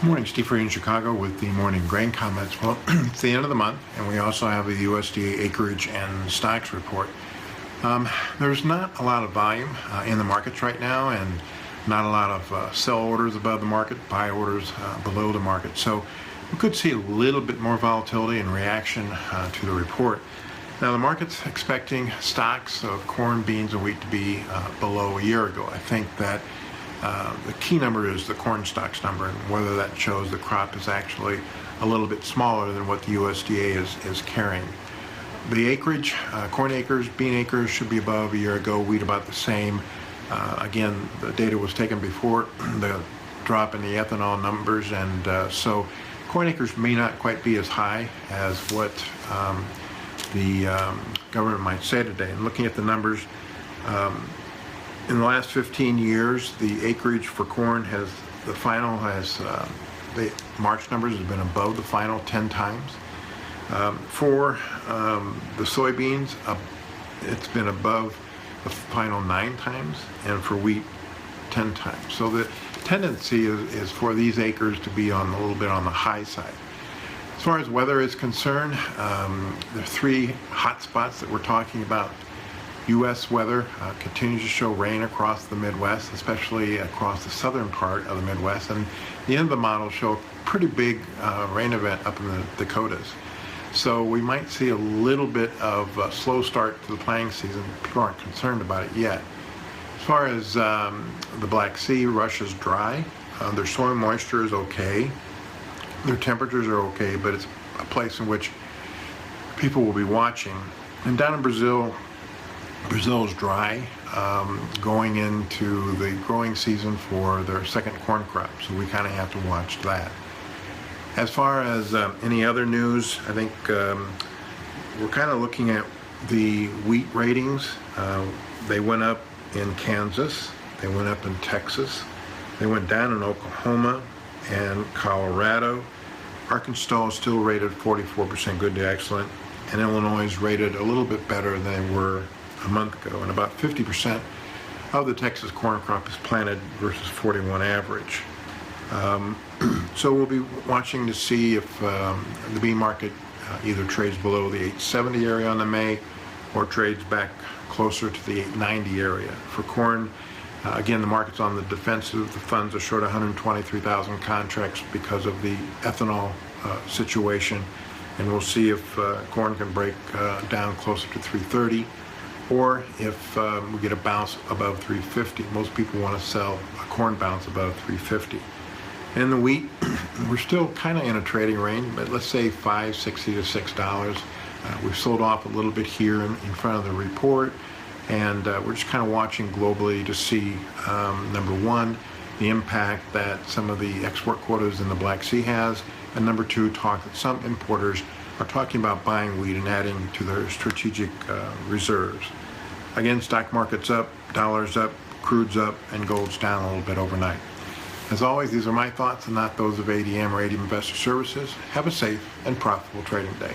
Good morning, Steve Free in Chicago with the morning grain comments. Well, it's the end of the month, and we also have the USDA Acreage and stocks report. There's not a lot of volume in the markets right now, and not a lot of sell orders above the market, buy orders below the market. So we could see a little bit more volatility and reaction to the report. Now, the market's expecting stocks of corn, beans, and wheat to be below a year ago. I think that the key number is the corn stocks number, and whether that shows the crop is actually a little bit smaller than what the USDA is carrying. The acreage, corn acres, bean acres should be above a year ago, wheat about the same. Again, the data was taken before the drop in the ethanol numbers, and so corn acres may not quite be as high as what the government might say today. And looking at the numbers, in the last 15 years, the acreage for corn the March numbers have been above the final 10 times. For the soybeans, it's been above the final 9 times, and for wheat, 10 times. So the tendency is for these acres to be a little bit on the high side. As far as weather is concerned, there are 3 hot spots that we're talking about. U.S. weather continues to show rain across the Midwest, especially across the southern part of the Midwest, and the end of the model show a pretty big rain event up in the Dakotas. So we might see a little bit of a slow start to the planting season. People aren't concerned about it yet. As far as the Black Sea, Russia's dry. Their soil moisture is okay. Their temperatures are okay, but it's a place in which people will be watching. And down in Brazil is dry, going into the growing season for their second corn crop, so we kind of have to watch that. As far as any other news, I think we're kind of looking at the wheat ratings. They went up in Kansas, they went up in Texas, they went down in Oklahoma and Colorado. Arkansas is still rated 44% good to excellent, and Illinois is rated a little bit better than they were a month ago, and about 50% of the Texas corn crop is planted versus 41 average. So we'll be watching to see if the bean market either trades below the 870 area on the May or trades back closer to the 890 area. For corn, again, the market's on the defensive. The funds are short 123,000 contracts because of the ethanol situation, and we'll see if corn can break down closer to 330. Or if we get a bounce above 350. Most people want to sell a corn bounce above 350. And the wheat, we're still kind of in a trading range, but let's say $5.60 to $6. We've sold off a little bit here in front of the report, and we're just kind of watching globally to see, number one, the impact that some of the export quotas in the Black Sea has, and number two, talk that some importers are talking about buying wheat and adding to their strategic reserves. Again, stock market's up, dollar's up, crude's up, and gold's down a little bit overnight. As always, these are my thoughts and not those of ADM or ADM Investor Services. Have a safe and profitable trading day.